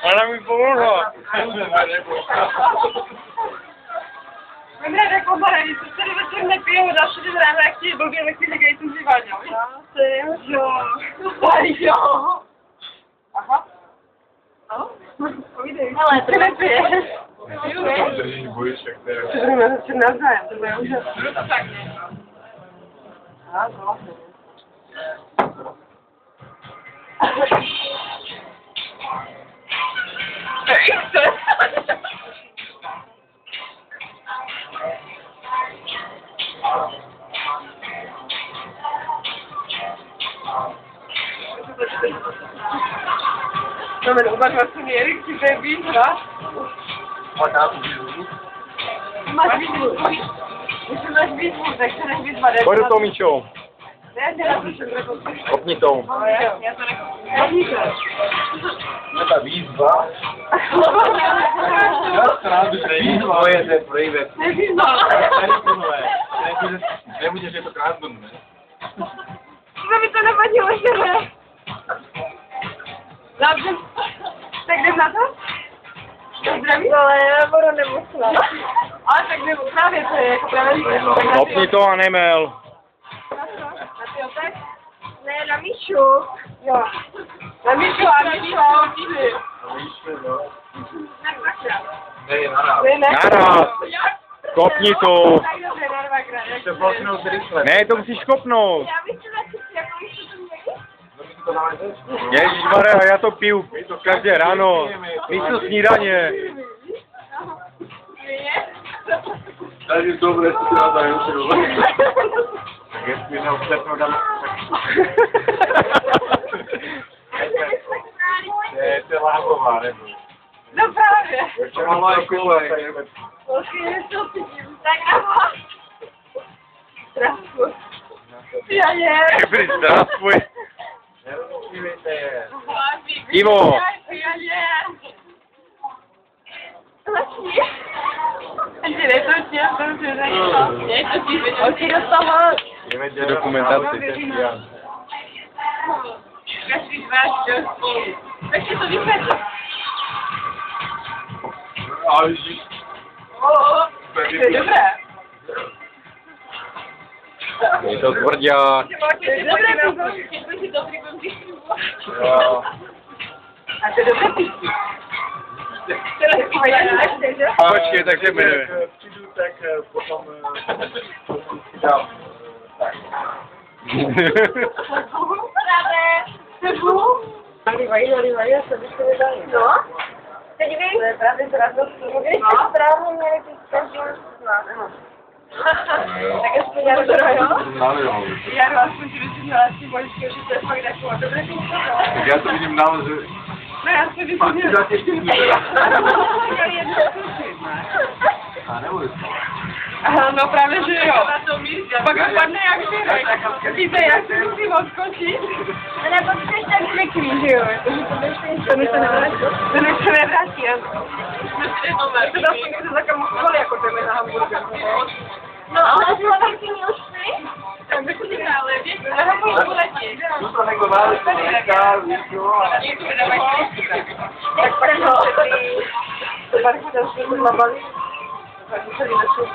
Ona mi pomohla. Dobré, tak obaraj, co celý večer nepijou, dá se ráno, jak ti je blbě, tak si říkají, jsem si váděl. Jo. Jo. Aha. Ano? Povídej. Hele, ty nepiješ. Držíš bojiček, to je. Co budeme začít navzájem, to bude úžasné. Tak ne. Aha, to vlastně. No, men oba dva jsou nejrychlí, to je výzva. Máš výzvu. Když máš výzvu, tak se než výzva. Pojď do toho, Míčo. Ne, já nenapišem, to Kopni to. já to nekoupím. Je ta výzva. Výzva je ten projevek. Nebudeš, že to krásno, ne? To mi to nevadilo, že ne? Dobře. Tak jdem na to? Zdraví? ale já budu nemocná. Ale tak nebo právě to je jako právě. Kopni to a nemel. Na ty opět? Ne, na Míšu. Jo. Na Míšu a Míšu a Míši. Tak dvakrát. Ne, naraz. Ne. Naraz. Kopni to. Tak dobře, na dvakrát. To bloknout rychle. Ne, to musíš kopnout. Já bych se začít, jako jste to měli? Ježišmarja, já to piju každé ráno. Místo snídaně. Tady je dobré, si to dáme už. Tak jestli mi neobslepnou dám. Ne, to je láhová, nebo. No právě. To má kolej. Tak ahoj. Zdravstvuj. Já je. Dobrý, zdravstvuj. Ivo. Já je. Dělej to tě, protože nejsou. Něco ti viděl. Oči dostala. Jdeme dělat dokumentaci. Každý z vás jde spolu. Tak si to vysvětli. Ale To je dobré. je to tvrdák. To je dobré, když si dobrý budeš. Jo. A to je dobré písní. Počkej, tak se jmenuje. Přijdu, tak potom si dám. Nalívají, já se bych to vydali. No? Teď vy? To je právě zradnost. Když jste správně měli každý z nás. Tak aspoň já to jo? Já aspoň si myslím, že asi božíčka, že to je fakt taková dobré písní. Tak já to vidím nahoře. No já si myslím, že... A nebudu. Aha, no právě, že jo. Pak upadne jak žirek. Víte, jak si musím odskočit? A nebo jsi tak zvyklý, že jo? To mi se nevrátí. To mi se nevrátí, ano. To dá se někde zakamouflovali jako tebe na hamburger. No, ale zhledám si měl šli? Tak bych si dále, víš, na hamburgu letí. To někdo má, Tak pak ho. To pak se to zbaví. Tak se vynesou.